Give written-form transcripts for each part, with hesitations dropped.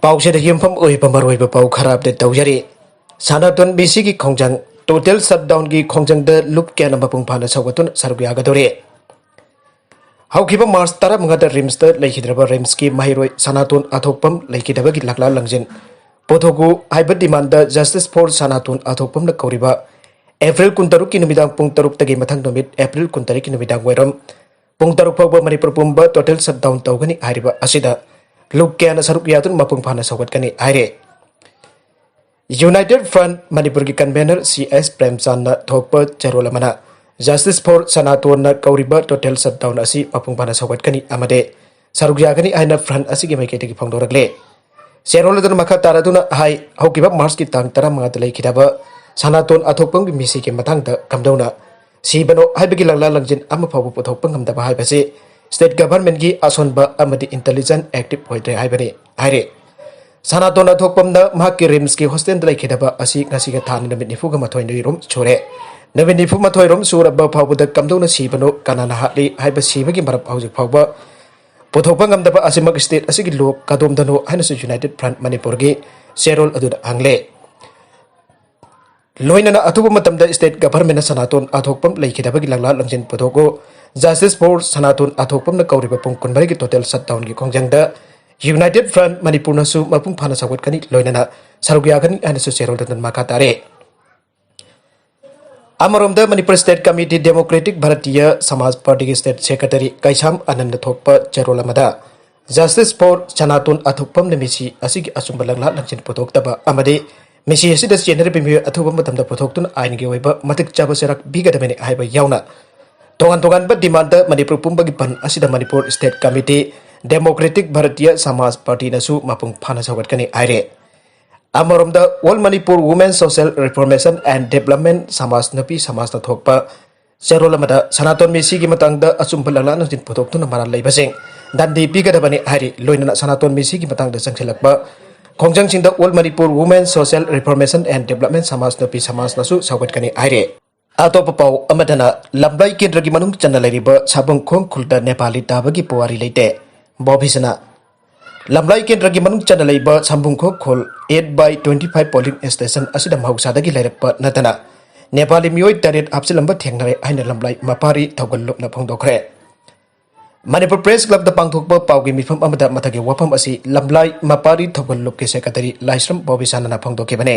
पाउसेद युमफम ओइबा मरोइबा पाउ खराब दे तौजरी सानातोन बीसी की खोंजंग टोटल शटडाउन की खोंजंग द लुप केन मपुंग फाना सौगतुन सरग यागदोरे हौखिबा मार्च 15 द रिम्स द लेखिद्रबा रिम्स की माहिरोय सानातोन अथोकपम लेखिदबगी लकला लंगजिन पोथोगु हाइबा डिमांड द जस्टिस फॉर सानातोन अथोकपम न कौरिबा एप्रिल 13 की नुमिदांग पुंग 3 तगी मथंग नुमित एप्रिल 13 की नुमिदांग वेरम पुंग 3 फाउबा मणिपुर पुंबा टोटल शटडाउन तौगनी हारिबा असिदा लुक केन सरुक यादुन मपुंग फाना सौगतकनी हाइरे यूनाइटेड फ्रंट मणिपुर की कन्वेनर CS प्रेमचंद थोप चरोलमना जस्टिस फॉर सनातोन कौरिबा टोटल शटडाउन असी मपुंग फाना सौगतकनी अमदे सरुक यागनी आइना फ्रंट असी की मैकेटी की फोंदोरगले चेरोलदन मखा तारादुना हाई हौकिबा मार्च की तांग 15 लेखिदबा सनातोन अथोकपम की मिसी के मथांग कमदौना सीबनो हाइबगी लंगला लंगजिन अम फावबु पुथोकपम ngमदबा हाइबसे स्टेट गवर्नमेंट की असोनबा अमदी इंटेलिजेंट एक्टिव होइद्रे हाइबने हाइरे सनातोन अथोकपम की रिम्स की हॉस्टेल लेखिदबा असी ngasiga थान नमित 94 रोम छोरे नमित 94 रोम सुरब फावबुद कमदौना सीबनो कनाना हाली हाइब सीबगी मरब हौजिक फावबा पुथोकपम ngमदबा असिमक स्टेट असिगी लोक कदोमदनो हाइनसु यूनाइटेड फ्रंट मणिपुर की शेरोल अदुद हांगले लोइनना अथुब मतमद state government सनातोन अथोकपम लेखिदबगी Langla लंगजिन पुथोको justice for सनातोन अथोकपम कौरिबा पुंग 15 की टोटल शटडाउन की खोंजंगद यूनाइटेड फ्रंट मणिपुर नसु मपुंग फाना सौगतकनी लोइनना सरुक यागनी हाइनसु शेरोल दन मखा तारे अमरोमद Manipur state committee democratic Bharatiya Samaj party की स्टेट सेक्रेटरी कैसाम आनंद थोप चरोलमदा जस्टिस फॉर सनातोन अथोकपम मिसी असिगी असुंब लंगला लंगजिन पुथोक्तबा अमदे मिसी असिदा चेनरबि मियो अथुब मतमद पुथोक्तुन आइनगी ओइबा मतिक चाबा सेरक बिगदबने हाइबा यावना तोगान तोगान डिमांड मणिपुर पुंबगी पन असिदा Manipur state committee democratic Bharatiya Samaj party नसु मपुंग फाना सौगतकनी आइरे अमरोमद all Manipur women social reformation and development Samaj नपी समाज थोकपा चरोलमदा सनातोन मिसी की मतंगद अचुंब लंगला नजिन पुथोक्तुन मरा लेबसिंग दांदी बिगदबने हाइरि लोइनना सनातोन मिसी की मतंगद संगसेलकपा खोंजंगसिंगद all Manipur women social reformation and development Samaj नपी समाज नसु सौगतकनी आइरे अतोप पाउ अमदना लंबाई केंद्र की मनुंग चन्ना लेरिबा साबंखोंग खुलदा नेपाली ताबगी पुवारी लेते बॉबिसना लंबाई केंद्र की मनुंग चन्ना लेरिबा साबंखों खोल 8/25 पोलिंग स्टेशन असिदा महौसादगी लेरपा नतना नेपाली मियोय तरेट आपसिलंबा थेंगनरे आइना लंबाई मपारी थौगल्लुपना फोंदोखरे मणिपुर प्रेस क्लब द पांगथोकपा पाउगी मिफम अमदा मथगे वफम असि लंबाई मपारी थौगल्लुप के सेक्रेटरी लाइश्रम बॉबिसाना फोंदोकेबने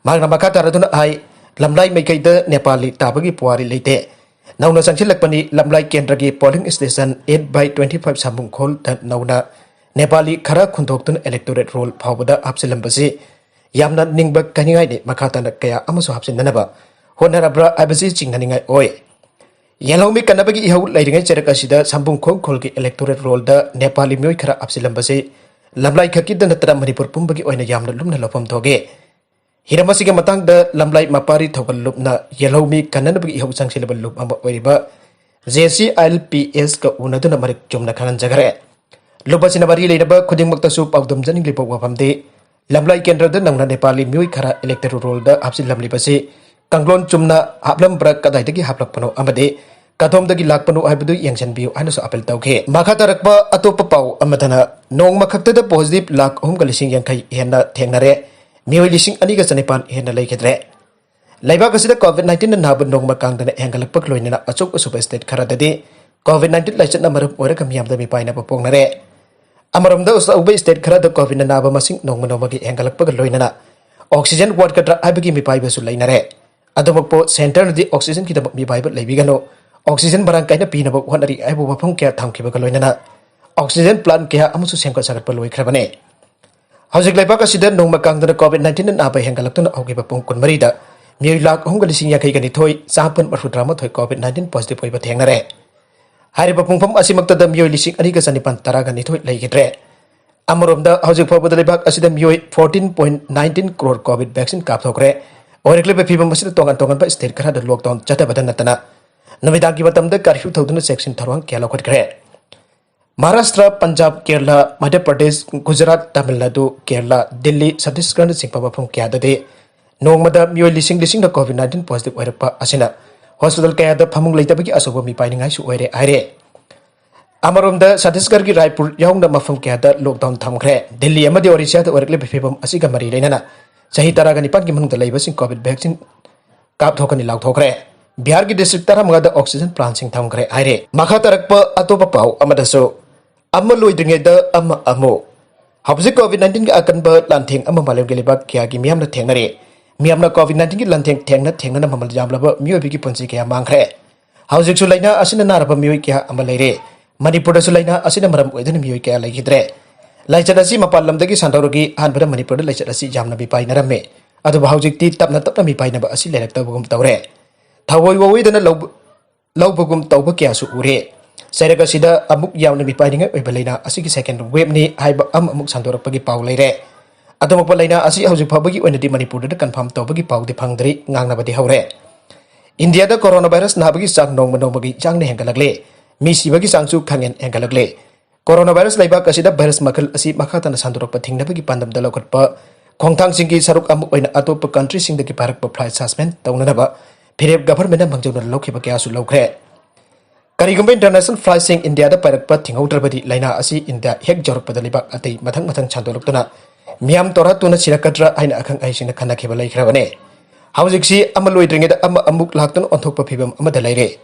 मागना मखा तारदुना हाई लमलाई मैकैद नेपाली ताबगी पुवारी लेते नौना संगसिलकपनी लमलाई केंद्र की पोलिंग स्टेशन 8/25 साबुंखोल नौना नेपाली खरा खुंथोक्तुन इलेक्टोरेट रोल फावबदा हापसिलंबसी यामना निंगब कनिगाइने मखाताना कया अमसु हापसिननबा होनरब्रा आबसी चिंगननिगाइ ओय येलौमी कनबगी इहौ लैरिङै चरक असिदा साबुंखोल खोल की इलेक्टोरेट रोल द नेपाली मियोय खरा हापसिलंबसी लमलाई खकिद नतरा मणिपुर पुंबगी ओइना यामना लुमना लफम थोगे हिरमसी के मतंग द लमलाई मपारी थौगल्लुपना येलौमी कन्ननबगी इहौ संगसिलबा लुप अमा ओइरिबा JCILPS का उनदुना मरिक चुमना खनन जगरे लुपसिना बरी लेनबा खुदिंगमक्तसु पाउदम जनिंगलिबा वफमदे लमलाई केंद्र द नंगना नेपाली मियोय खरा इलेक्टोरल रोल द हापसिलमलिबसे कंग्लोन चुमना हापलम ब्रक कदाइदगी हापलकपनो अमदे कथोमदगी लाकपनो हाइबदु यंगसनबियु हाइनसु अपील तौखे मखा तरकपा अतोप पाउ अमदना नोंग मखक्तद पॉजिटिव लाख 3.5 हेन्ना थेंगनरे मियोय 2,200 हेन्ना लेखिद्रे लैबाक असिदा कोविड-19 नाब नोंगमा कांगदना हेंगलकपक लोइनना अचोक असुब स्टेट खराददि कोविड-19 लाइचना मरम ओरक मियामदा मिपाइना पोंगनरे अमरमदा उसउबे स्टेट खराद कोविड नाब मसिंग नोंगमा नोंगमागी हेंगलकपक लोइनना ऑक्सीजन वार्ड कट्रा आइबगी मिपाइबसु लैनरे अदमकपो सेंटर नदि ऑक्सीजन की दबक मिपाइब लैबिगनो ऑक्सीजन बरांग काइना पीनब होनरी आइबो वफम क्या थामखिबक लोइनना ऑक्सीजन प्लांट क्या अमसु सेंको सगतप लोइख्रबने हौजिक लैबाक असिदा नोंगमा कांगदना कोविड-19 नाब हेंगलक्तुना औगिबा पुंग 23 मियोय लाख 3,52,2 चापन 83 कोविड-19 positive होइबा थेंगनरे हारिबा पुंगफम असिमक्तदा मियोय 2,212 लेगिद्रे अमरोमदा हौजिक फावबदा लैबाक असिदा मियोय 14.19 crore Covid vaccine कापथोकरे ओरक्लेबे फिबम असिदा तोंगन तोंगन state खराद lockdown चतबदा नतना नमिदागी मतमदा curfew थौदुना section थरवांग क्या लौखटखरे महाराष्ट्र पंजाब केरला मध्य प्रदेश गुजरात तमिलनाडु केरला दिल्ली छत्तीसगढ़ सिंह मफम क्या नोंगमद मियोय लिसिंग कोविड-19 पॉजिटिव ओइरपा असिना हॉस्पिटल क्या फमुंग लेतबगी असोब मिपाइनिंगाइसु ओइरे हाइरे Amaromda Chhattisgarh ki Raipur yaungna mafam kya lockdown thamkhre Delhi amadi Orissa da orakle bifebam asiga mari leinana chahi taraga nipan ki manungda leibasing covid vaccine kap thokani lauk thokre Bihar ki district taramga da oxygen plant sing thamkhre aire makha tarakpa atopa pau amadaso amma loidringe da amma amo habsi covid 19 ki akanba lantheng amma malem ke lebak kya ki miyamna thengnare miyamna covid 19 ki lantheng thengna mamal jamlaba miyobi ki punsi kya mangkhre haujik su laina asina naraba miyoy kya amma leire Manipur da sulaina asina maram oidana miyoy kaya laigidre laichat asi mapal lamdagi sandorogi hanbara Manipur da laichat asi jamna mi pai naramme adu bahujikti tapna mi pai naba asi lerakta bugum tawre thawoi woidana laubugum tawba kya su ure sairaga sida amuk yawna mi pai ninga oibalaina asi ki second wave ni haiba amuk sandorakpagi pau leire adu mapalaina asi hujik phabagi oinadi Manipur da confirm tawbagi pau di phangdri ngangna badi haure India da coronavirus nabagi chang nongmagi changne hengalagle Misi bagi sangsu kangen enggalakle coronavirus laibak asida virus makal asi makhatana sandurokpa thingnabagi pandam dalokotpa khongthang singki saruk amuk oina atop country singdagi parakpa flight suspend taunanaba phirep government mangjona lokhiba kya su lokre karigumba international flight sing India da parakpa thingaudrabadi laina asi India hek jorokpa dalibak atei mathang chandoloktuna miam tora tuna sirakatra aina akhang aisina khana kheba laikhrabane haujiksi amaloidringeda amuk laktun onthokpa phibam amada laire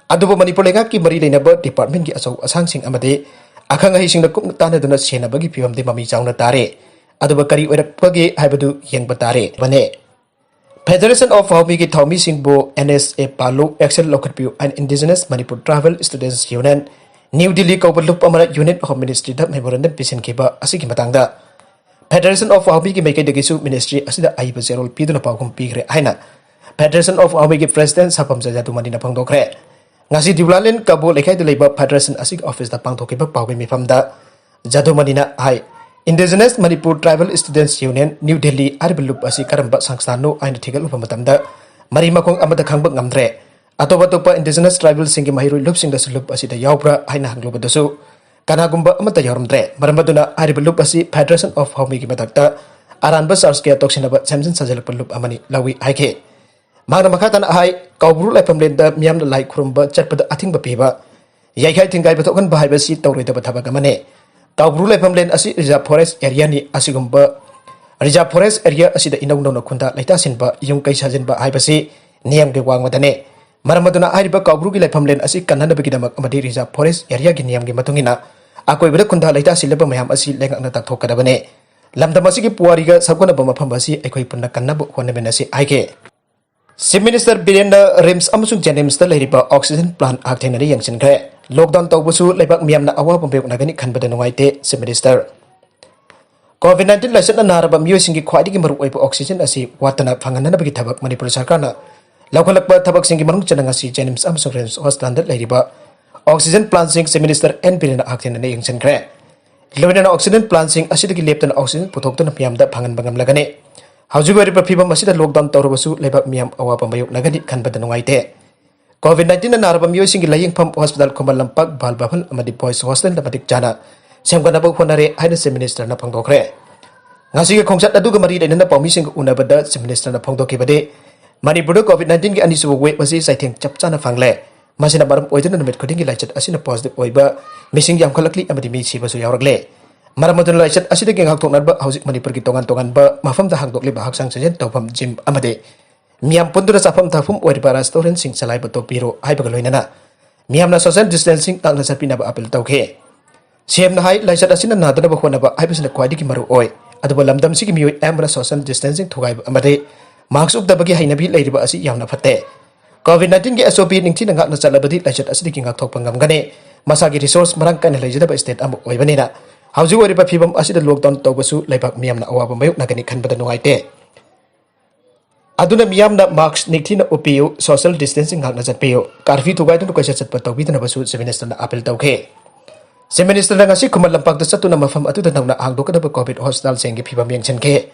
Adubo Manipur lenga ki mari leinaba department ki asau asang sing amade akhang hi singna kum tana duna sena bagi phibam de mami chawna tare aduba kari oirapage haibadu yengba tare bane Federation of Hobby ki Thawmi Singbo NSA Palu Excel Lokatpiu and Indigenous Manipur Travel Students Union New Delhi Kaubalup Amara Unit Home Ministry da memorandum pisin kiba asigi matangda Federation of Hobby ki mekai degisu ministry asida aiba zerol piduna pagum pigre aina Federation of Hobby ki president sapam jajatu manina phangdokre Ngasi dibulalin kabo lekai de leba Federation asik office da pangthokiba pawbe mifamda Jadumanina hai Indigenous Manipur Tribal Students Union New Delhi arbilup asi karamba sangstano aina thigal upamatamda mari makong amada khangba ngamdre atopa Indigenous Tribal singi mahiru lup singda sulup asi da yaubra aina hangloba dasu kanagumba amata yarumdre maramaduna arbilup asi Federation of Home ki matakta aranba sars kya toksinaba samjin sajalap lup amani lawi haike Magna makatan hai kaubru lai pamlen da miam da lai khurumba chatpada athing ba piba yaikhai thingai bathokan bahai ba si tawroi da bathabaga mane kaubru lai pamlen asi reserve forest area ni asigumba reserve forest area asida inau nau khunda laita sinba yung kai sajin ba hai ba si niyam ge wang madane maramaduna hai ba kaubru gi lai pamlen asi kanana bagi damak amadi reserve forest area gi niyam ge matungina akoi bada khunda laita silaba mayam asi lengak na tak thokada bane lamdam asi gi puari ga sabkona ba mafam ba si aikoi punna kannabu khone bena si aike Chief Minister Birendra Rims amasung Jennings da leiriba oxygen plant akthenari yangchinkre lockdown tawbusu leibak miyamna awa bombek nagani khanbada nungaite Chief Minister COVID-19 laisatna naraba miyosingi khwaidigi maru oiba oxygen asi watana phanganana bagi thabak Manipur sarkarna laukhalakpa thabak singi marung chananga si Jennings amasung Rims hospital da leiriba oxygen plant sing Chief Minister N Birendra akthenari yangchinkre loinana oxygen plant sing asidagi leptana oxygen puthokna miyamda phangan bangam lagane Haujugari pifibam masida lockdown tawrubasu lebak miyam awapa mayuk nagani khanbada nungaite COVID-19 na naraba miyoy singi laying pham hospital Kumal Lampak Balbafal amadi boys hostel da madik jana semganaba khonare haina Chief Minister na phangdokre ngasi ge khongsat aduga mari daina pawmi sing unabada Chief Minister na phangdokibade Manipur COVID-19 gi anisubu we masi saitheng chapchana phangle masina baram oidana numit khodingi laichat asina positive oiba missing yam khalakli amadi mi sibasu yawragle Maramadun laichat asida ge ngak thoknarba haujik Manipur ki tongan ba mafamda hangdokle ba haksang sajen tawfam gym amade miam pundura safam thafum oiriba restaurant sing salai ba topiro haibaga loinana miamna social distancing tangna sapina ba apel tawkhe semna hai laichat asina nadana ba khona ba haibasina kwadi ki maru oi aduba lamdam sigi mioi amra social distancing thugai amade marks up da bagi hainabi leiriba asi yamna fatte COVID-19 ge SOP ningthi ngak na chalabadi laichat asidi ki ngak thokpa ngamgane masagi resource marang kan leijada ba state amu oibanina Hauju wari pa phibam asida lockdown tawbasu leibak miyamna awaba mayuk nagani khanbada nungaite aduna miyamna marks nikthina upiu social distancing ngakna jatpiu karfi thugai tu kaisa chatpa tawbidana basu Chief Minister na apel tawkhe Chief Minister na ngasi Kumal Lampak da satuna mafam atuda nangna hangdokadaba COVID hospital sengi phibam yangchanke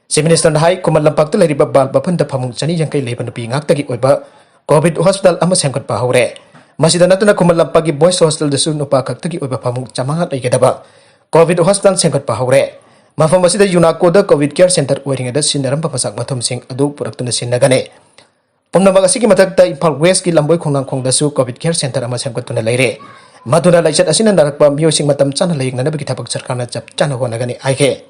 Chief Minister na hai Kumal Lampak da leiriba Balbafan da phamung chani yangkai leiba nupi ngaktagi oiba COVID hospital ama sengkot pa haure masida natuna Kumal Lampak gi boys hostel da su nupa kaktagi oiba phamung chamangat leigedaba COVID hospital sengkat pahore mafam asida UNACO da COVID care center oiringa da sinaram papasak mathum sing adu puraktuna sinagane pumna magasi ki matakta Imphal West ki lamboi khongnang khongda su COVID care center ama sengkatuna leire Maduna laisat asina narakpa miyoising matam chana layingnanabagi thabak sarkarna chap chana honagani haike.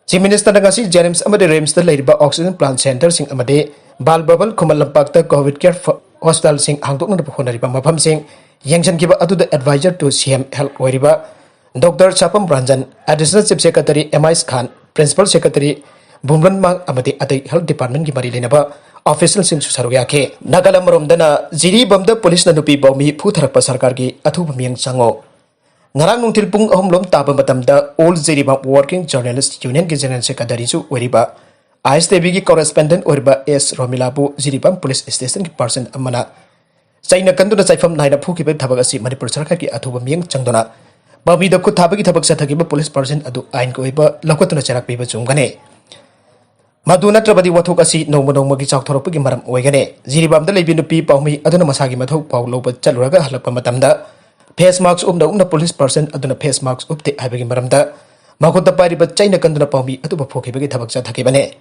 Chief Minister ngasi James amade Rems da leiriba oxygen plant center sing amade Bal Babal Kumal Lampak da COVID care hospital sing hangdokna honariba mafam sing yengchan kiba aduda advisor to CM Health oiriba Dr. Chapam Ranjan, Additional Chief Secretary M.I.S. Khan, Principal Secretary Bumran Mang amade atai Health Department ki mari lenaba official sing susaruya ke Nagalam romdana jiri bamda police na nupi bawmi putharakpa sarkar ki athuba miyang chango ngarang nungtil pung ahum lom taba matamda all jiriba working journalist union ki general secretary su oriba ISTB ki correspondent oriba S Romilabu jiribam police station ki person amana China kanduna chaifam naina phuki be thabak asi Manipur sarkar ki athuba miyang changdona bawmi da khut thabagi thabak sathagi ba police person adu ain ko iba lakotuna charak be ba chumgane Maduna trabadi wathok asi no gi chak thorok gi maram oigane jiribam da lebi nupi pawmi aduna masagi mathok paw loba chaluraga halakpa matamda face mask umna police person aduna face mask upte habagi maramda makota pari ba China kanduna pawmi atu ba phokhi bagi thabak cha thakibane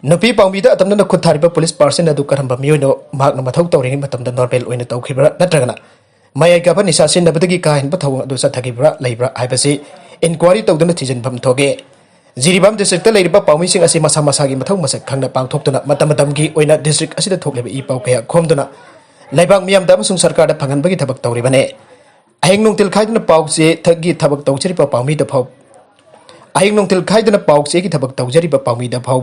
nupi pawmi da atamna khut thariba police person adu karamba miyoino makna mathok tawringi matamda normal oina tawkhibra natragana mayai gaba nisa sin nabadagi kahin ba thawang adu sa thakibra leibra haibasi inquiry tawduna thijin bam thoge Jiribam district ta leiriba pawmi sing asi masa gi mathau masak khangna pangthokduna matam gi oina district asida thokleba I paw kaya khomduna laibak miyam da amsung sarkar da phangan bagi thabak tawribane ahing nungtil khaiduna paw che thagi thabak tawchari pa pawmi da phaw ahing nungtil khaiduna paw che gi thabak tawjari pa pawmi da phaw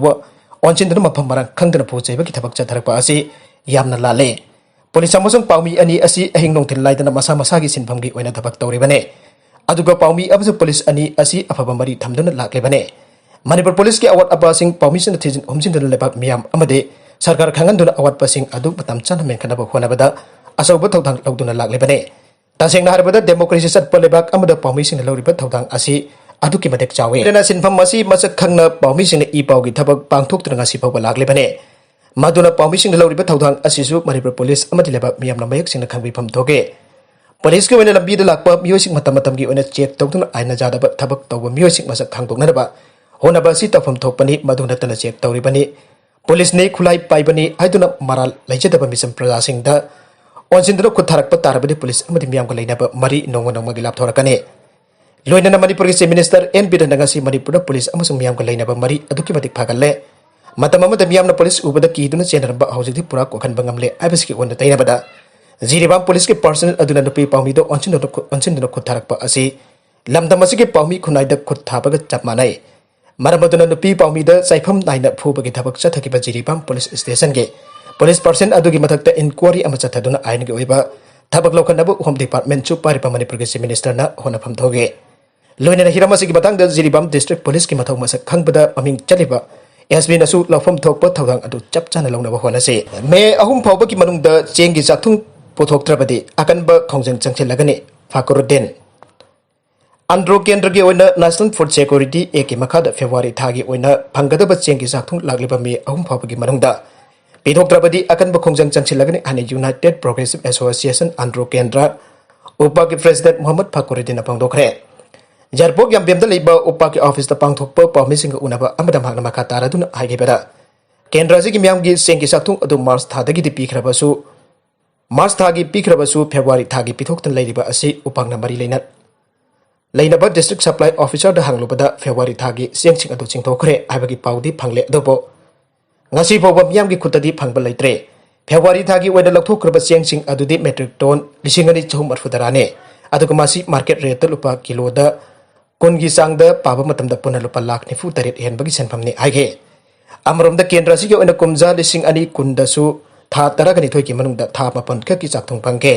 onchinduna mafam marang khangduna phochai bagi thabak cha tharakpa asi yamna lale police amusung pawmi ani asi ahing nungtil laidana masa gi sinpham gi oina thabak tawribane aduga pawmi abusu police ani asi afaba mari thamduna laklebane Manipur police ki awat abasing pawmi sin thijin homsin dun lebak miyam amade sarkar khangan dun awat pasing adu batam chan men khana ba khonabada asawba thawdang lawduna laklebane taseng na harbada democracy sat polebak amada pawmi sin lawriba thawdang asi adu ki madek chawe rena sinfam masi masak khangna pawmi sin I paw gi thabak pangthok tranga si pawba laklebane maduna pawmi sin lawriba thawdang asisu Manipur police amadi lebak miyam na mayak sin khangbi pham thoge Police ke wena lambi da lakpa music matam gi wena check tawduna aina jada ba thabak tawba music masak khangdokna ba hona ba si tafam thokpani maduna tana check tawri bani police ne khulai pai bani aiduna maral laije da misam praja sing da onjindro khut tharak pa tarabadi police amadi miyam ka leina ba mari nongma gi lap thorakane loina na Manipur ki minister N Bidanga si Manipur police amusung miyam ka leina ba mari aduki badik phagalle matam amada miyam na police ubada ki duna chenar ba hauji pura ko khan bangamle aibasi ki onda taina bada Jiribam police ke personal aduna nupi pawmi do onchindro khut tharak pa asi lamdam asi ke pawmi khunai da khut thabaga chap manai Maramaduna nupi pawmi da saifam naina phubagi thabak chathakiba Jiribam police station ge police person adugi mathakta inquiry ama chathaduna ain ge oiba thabak lokanabu home department chu paripa Manipur ge minister na honafam thoge loina hiramasi gi batang da Jiribam district police ki mathau masak khangbada aming chaliba SB nasu lawfam thokpa thawdang adu chap chana lawna ba honase me ahum phawba ki manung da chengi chathung pothoktrabadi akanba khongjang changchilagani Fakhruddin Andro Kendra ki oina National Food Security eki makhada February thagi oina phanggadaba chengi sakthung lagliba mi ahum phawbagi manungda pithoktrabadi akanba khongjang changchilagani ani United Progressive Association Andro Kendra upaki president Muhammad Fakhruddin apangdokre Jarpok yam bemda leiba upaki office da pangthokpa pawmi singa unaba amada magna makata raduna haigibada Kendra ji ki miyam gi chengi sakthung adu March thadagi di pikhrabasu March thagi pikhrabasu February thagi pithoktan leiriba asi upangna mari Lainaba district supply officer da hanglubada February thagi sengching adu chingthokre aibagi pawdi phangle adobo ngasi boba miyam gi khutadi phangba leitre February thagi weda lakthokraba sengching adudi metric ton 2,480 aduga masi market rate lupa kilo da kongi sangda paba matamda puna lupa lakh nifu tarit hen bagi senpamni aige amromda kendra sigi oina kumja 2,000 su tha taragani thoi ki manungda tha mapan kha ki chakthong pangke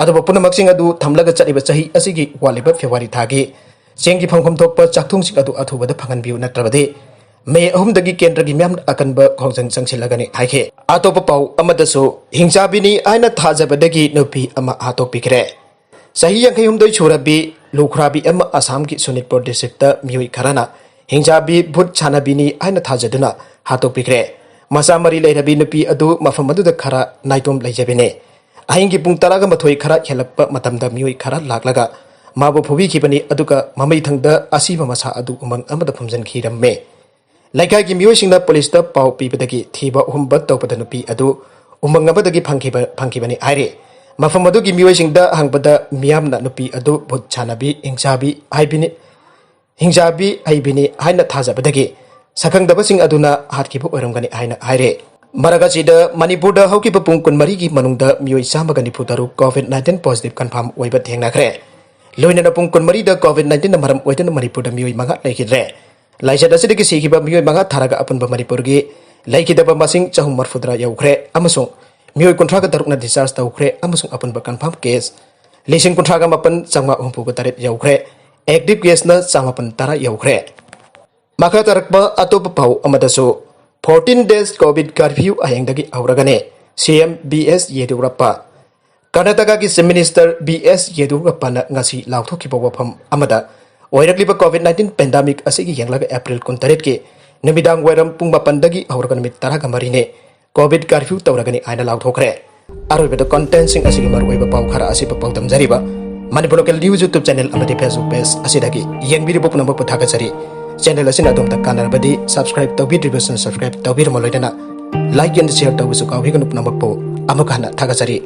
adobo puna maksing adu thamlaga chariba chahi asigi waliba February thagi chengi phangkhom thokpa chakthung sing adu athubada phangan biu natrabade me ahum dagi kendra gi myam akanba khongjang changchilagani haike atopa pau amadasu hingchabini aina thajabadagi nupi ama atopikre sahi yang humdoi churabi lukhrabi ama Assam ki Sonitpur district ta miui kharana hingchabi bhut chanabini aina thajaduna hatopikre masamari leirabi nupi adu mafamadu da khara naitom leijabine ahingi pung taraga mathoi khara khelakpa matamda miui khara laklaga mabu phubi khibani aduka mamai thangda asiba masa adu umang amada phumjan khiramme laikai ki miui singna police ta pau pibadagi thiba humbat tawpada nupi adu umang amadagi phangkhibani aire Mafam adugi miyoisingda hangbada miyamna nupi adu bhut chanabi hingjabi haibini haina thajabadagi sakhangdabasing aduna hatkibu oiramgani haina haire. Maragachida Manipurda haukiba pung kunmarigi manungda miyoi samaga nifudaru COVID-19 positive confirm oiba thengnakre. Loinana pung kunmarida COVID-19 na maram oidana Manipurda miyoi manga laikidre. Laisad asidagi sikiba miyoi manga tharaga apunba Manipurgi laikidaba masing chahum marfudra yaukre amasung miyoi kontraga darukna discharge taukre amasung apunba confirm case lising kontraga mapan changma humpuga tarit yaukre active case na changmapan tara yaukre. Maka tarakba atopa pau amadasu 14 days COVID curfew ayangdagi auragane CM BS Yedurappa Karnataka ki Chief Minister BS Yedurappa na ngasi lauthokiba wafam amada oirakliba COVID-19 pandemic asigi yanglaga April 13 ki numidang wairam pung mapandagi auragan mit taraga marine COVID curfew tauragani aina lauthokre aroibada content sing asigi maruiba pau khara asiba pau tamjariba Manipur Local News YouTube channel amadi Facebook page asidagi yengbiri bopnamba puthagachari channel asin adom tak kanarbadi subscribe tawbidriba subscribe tawbirma loidana like and share tawbisu kawhiganu pnambakpo amakana thagachari